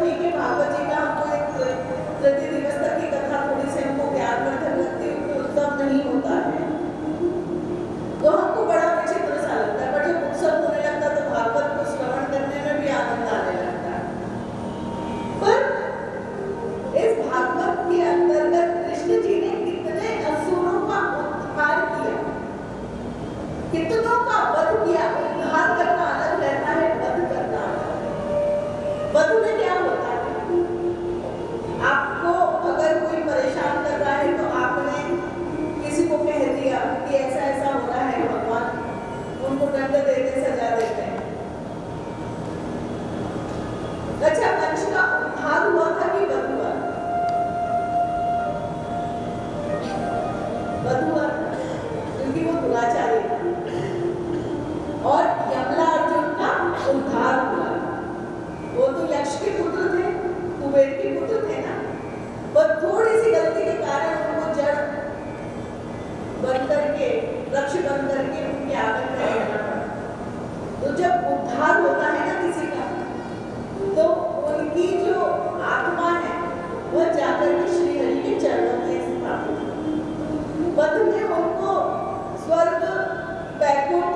ठीक है, भागवत जी का हमको एक तृतीय दिवस तक की कथा थोड़ी सी हमको ज्ञानवर्धक लगती है, तो उत्सव नहीं होता है तो हमको बड़ा विचित्र सा लगता है, पर जब उत्सव होने लगता है तो भागवत को श्रवण करने में भी आनंद आने लगता है। पर इस भागवत के अंतर्गत कृष्ण जी ने कितने असुरों का उद्धार किया, कितनों का वध किया। उद्धार करना अलग रहता है, वध करना अलग है। वध में क्या होता है, आपको अगर कोई परेशान कर रहा है तो आपने किसी को कह दिया कि ऐसा ऐसा हो रहा है, भगवान उनको दंड देते, सजा देते हैं। अच्छा, वंश का उद्धार हुआ था कि वध हुआ? वध हुआ था, क्योंकि वो दुराचारी था। और यमला अर्जुन का उद्धार हुआ। वो तो यक्ष के पुत्र थे, कुबेर के पुत्र थे ना, पर थोड़ी सी गलती के कारण उनको जड़ बन करके, वृक्ष बन करके उनके आगे में रहना पड़ा। तो जब उद्धार होता है ना किसी का, तो उनकी जो आत्मा है वह जाकर के श्री हरि के चरणों में स्थापित होती। वध में उनको स्वर्ग, वैकुंठ,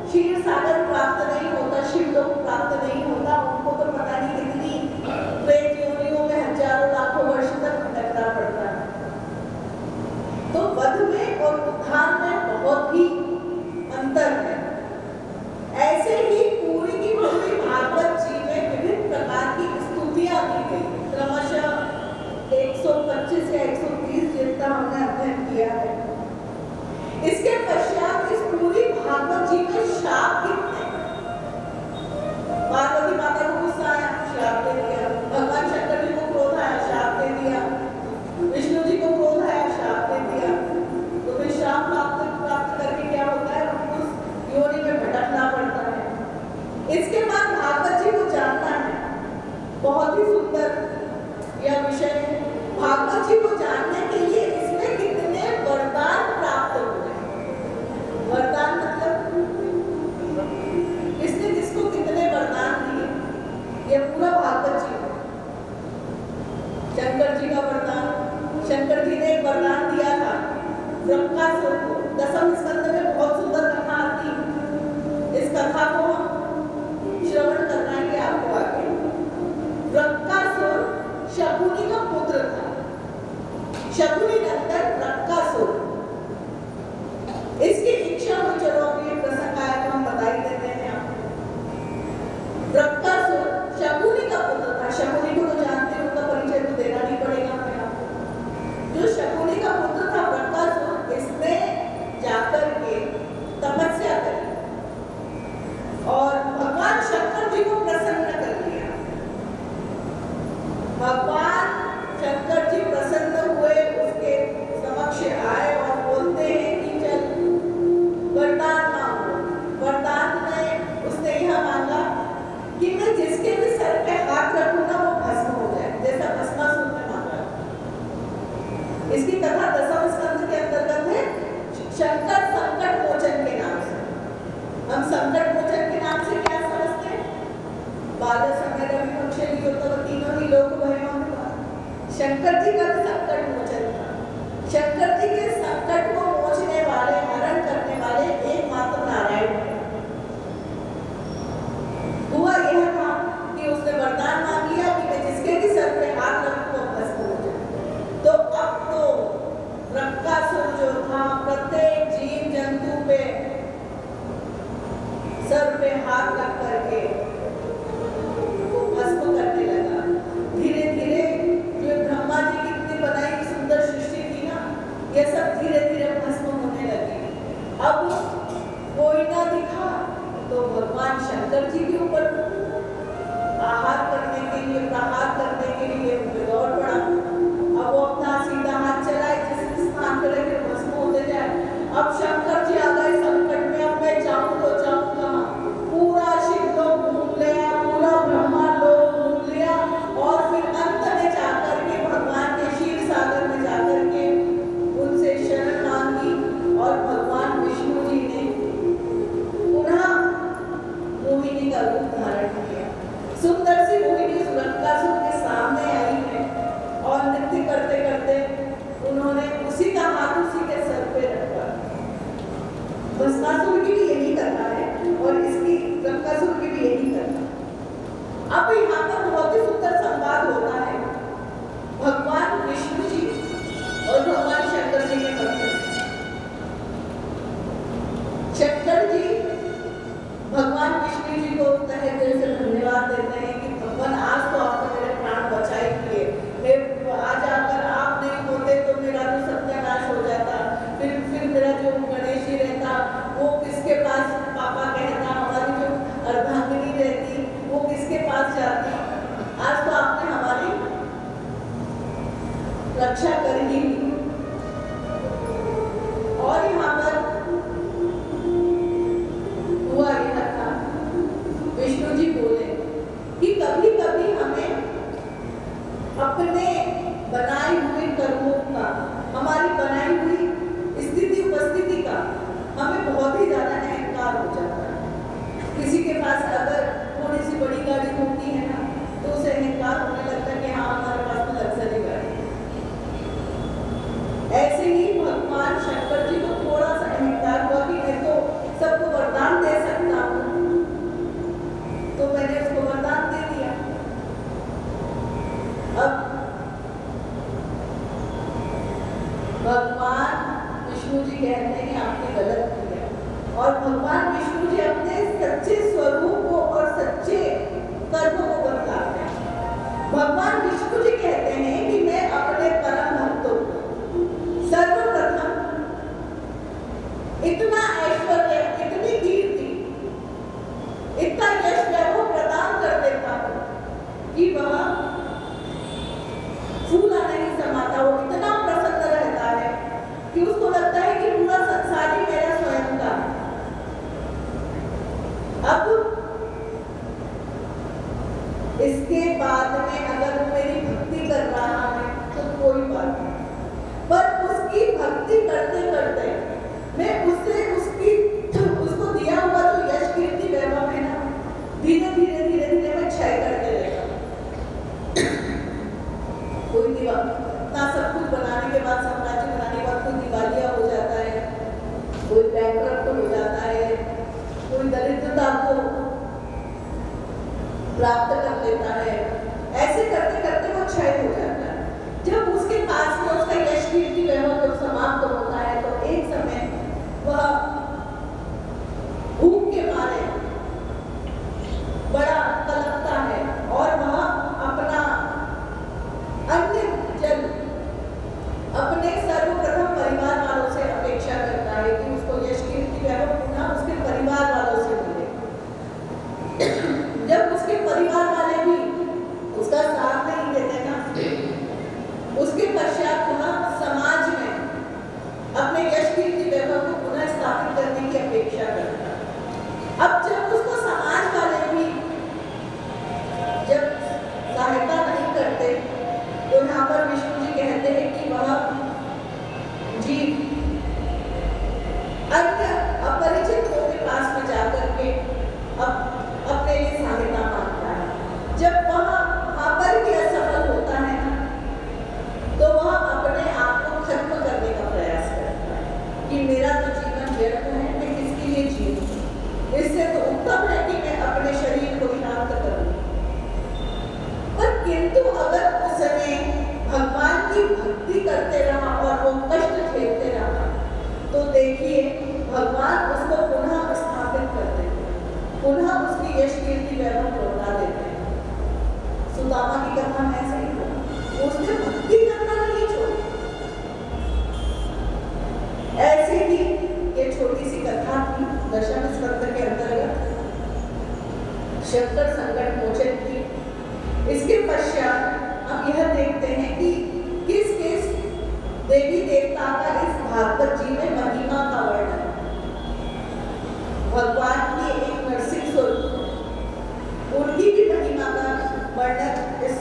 क्षीर सागर प्राप्त नहीं होता, शिवलोक प्राप्त नहीं होता। उनको तो पता नहीं कितनी प्रेत योनियों में हजारों लाखों वर्ष तक भटकना पड़ता है। तो वध में और उद्धार में बहुत ही अंतर है। ऐसे ही पूरी की पूरी भागवत जी में विभिन्न प्रकार की स्तुतियां दी गई, क्रमशः 125 या 130 जितना हमने अध्ययन किया है। इसके पश्चात इस पूरी भागवत जी में शाप कितने, पार्वती माता को गुस्सा आया, शाप दे दिया। भगवान शंकर जी को क्रोध आया, शाप दे दिया। विष्णु जी को क्रोध आया, शाप दे दिया। तो फिर शाप प्राप्त करके क्या होता है, उस योनि में भटकना पड़ता है। इसके बाद भागवत जी को जानना है, बहुत ही सुंदर यह विषय है। भागवत जी को जानने के लिए इसमें कितने वरदान प्राप्त हुए। वरदान मतलब इसने किसको कितने वरदान दिए, यह पूरा भागवत जी है। शंकर जी का वरदान, शंकर जी ने एक वरदान दिया था वृक्कासुर को। दसम स्कंद में बहुत सुंदर कथा आती है, इस कथा को हम श्रवण कराएंगे आपको आगे। वृक्कासुर शकुनी का पुत्र था, शकुनी नंदन वृक्कासुर। इसकी इच्छा हुई, चलो अभी ये प्रसंग आया तो हम बता ही देते हैं आपको। वृक्कासुर शकुनी का पुत्र था। शकुनी को तो जानते हैं, उनका परिचय तो देना नहीं पड़ेगा हमें आपको। जो शकुनी का पुत्र था वृक्कासुर, इसने जाकर के तपस्या करी और भगवान शंकर जी को प्रसन्न कर लिया। भगवान शंकर जी प्रसन्न हुए, उसके समक्ष आए और बोलते हैं कि चल वरदान मांगो। वरदान में उसने यह मांगा कि मैं जिसके भी सर पे हाथ रखूं ना वो भस्म हो जाए, जैसा भस्मासुर ने मांगा। इसकी कथा दसम स्कंद के अंतर्गत है, शंकर संकट मोचन के नाम से। हम संकट मोचन के नाम से क्या समझते हैं, बाल समय रवि पक्षे तीनों ही लोग भयमान हुआ। शंकर जी का भी संकट मोचन था। शंकर जी के संकट को मोचने वाले, हरण करने वाले एकमात्र नारायण थे। हुआ यह था कि उसने वरदान मांग लिया कि मैं जिसके भी सर पे हाथ रखूं वो भस्म हो जाए। तो अब तो वृक्कासुर जो था, प्रत्येक जीव जंतु पे सर पे हाथ रख करके वो भस्म करने लगा। धीरे धीरे जो ब्रह्मा जी की इतनी बनाई सुंदर सृष्टि थी ना, यह सब धीरे धीरे भस्म होने लगी। अब कोई ना दिखा तो भगवान शंकर जी के ऊपर आहार करने के लिए, प्रहार करने के लिए दौड़ पड़ा। अब वो अपना सीधा हाथ चलाए, जिस स्थान पर रखे भस्म होते जाए। अब शंकर जी आ गए संकट में, अब मैं जाऊं तो जाऊं कहां। पूरा शिवलोक घूम लिया, पूरा ब्रह्मा लोक घूम लिया और फिर अंत में जाकर के भगवान के क्षीर सागर में जाकर के उनसे शरण मांगी और भगवान विष्णु जी पास अगर थोड़ी सी बड़ी गाड़ी होती है ना तो उसे अहंकार होने लगता है कि हाँ हमारे पास तो लग्जरी गाड़ी है। ऐसे ही भगवान शंकर जी को थोड़ा सा अहंकार हुआ कि मैं तो सबको वरदान दे सकता हूँ, तो मैंने उसको वरदान दे दिया। अब भगवान विष्णु जी कहते हैं आपने गलत किया, और भगवान विष्णु जी अपने सच्चे स्वरूप को और सच्चे कर्म को बतलाते हैं। भगवान विष्णु जी कहते हैं कि मैं अपने परम भक्तों को सर्वप्रथम इतना ऐश्वर्य, इतनी कीर्ति, इतना यश वैभव प्रदान कर देता हूं कि वह फूला नहीं समाता, वो इतना प्रसन्न रहता है कि उसको लगता है कि पूरा संसार ही मेरा स्वयं का है। अब इसके बाद में अगर वो मेरी भक्ति कर रहा है तो कोई बात नहीं, पर उसकी भक्ति करते करते मैं उसको दिया हुआ जो यश कीर्ति वैभव है ना, धीरे धीरे मैं क्षय करते रहेगा। कोई इतना सब कुछ बनाने के बाद, साम्राज्य बनाने के बाद कोई दिवालिया हो जाता है, कोई बैंकरप्ट हो जाता है, कोई दरिद्रता को प्राप्त कर लेता है। ऐसे करते करते वो क्षय हो जाता है। जब उसके पास में उसका यश कीर्ति वैभव जब समाप्त होता है तो एक समय वह भूख के मारे बड़ा तड़पता है और वह अपना अन्य जन अपने सर्वप्रथम परिवार वालों से अपेक्षा करता है कि उसको यश कीर्ति वैभव पुनः उसके परिवार वालों से मिले। जब उसके परिवार वाले भी उसका साथ नहीं देते ना, उसके पश्चात पुनः समाज में अपने यश कीर्ति वैभव को पुनः स्थापित करने की अपेक्षा करता है। अब जब उसको समाज वाले भी जब सहायता नहीं करते तो यहाँ पर विष्णु जी कहते हैं कि वह जीव अन्य अपरिचित लोगों के पास में जाकर के अपने लिए सहायता मांगता है। जब वह वहां पर भी असफल होता है ना, तो वह अपने आप को खत्म करने का प्रयास करता है कि मेरा तो जीवन व्यर्थ है, मैं किसके लिए जीऊं, इससे तो उत्तम है कि मैं अपने शरीर को शांत करूं। पर किंतु अगर उसने भगवान की भक्ति करते रहा और वो कष्ट झेलते रहा तो देखिए भगवान उसको पुनः स्थापित कर देते हैं, पुनः उसकी यश कीर्ति वैभव लौटा देते हैं। सुदामा की कथा में ऐसे ही हुआ, उसने भक्ति करना नहीं छोड़ी। ऐसे ही ये छोटी सी कथा थी दशम स्कंद के अंतर्गत शंकर संकट मोचन की। इसके पश्चात हम यह देखते हैं कि किस किस देवी देवता का इस भागवत जी में महिमा का वर्णन, भगवान की एक नरसिंह स्वरूप उनकी भी महिमा का वर्णन इस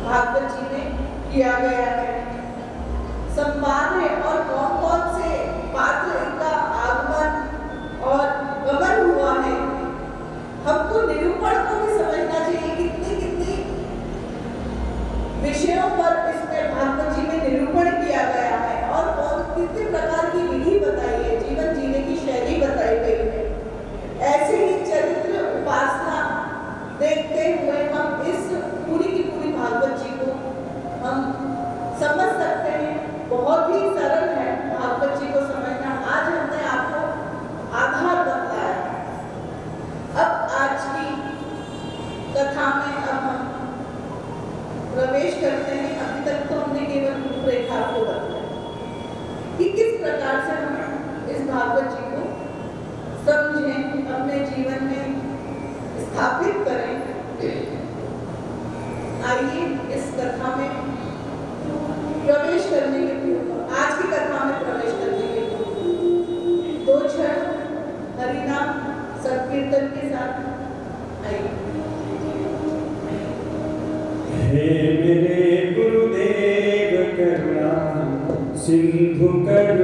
भागवत जी में किया गया है। संवाद है और कौन कौन से पात्र इनका आगमन और गमन हुआ है, हमको निरूपण को भी समझना चाहिए। कितनी विषयों पर इसमें भागवत जी में निरूपण किया गया है और कितने प्रकार की विधि बताई है, जीवन जीने की शैली बताई गई है। ऐसे ही चरित्र उपासना देखते हुए हम इस पूरी की पूरी भागवत जी को हम समझ सकते हैं। बहुत ही सरल है भागवत जी को समझना। आज हमने आपको आधार बताया। अब आज की कथा में अब हम प्रवेश करते हैं। अभी तक तो हमने केवल रूपरेखा को बताया कि किस प्रकार से हम इस भागवत जी को समझें, अपने जीवन में स्थापित करें। आइए इस कथा में प्रवेश करने के पूर्व, आज की कथा में प्रवेश करने के पूर्व 2 क्षण हरिनाम संकीर्तन के साथ आइए। हे मेरे गुरुदेव करुणा सिंधु कर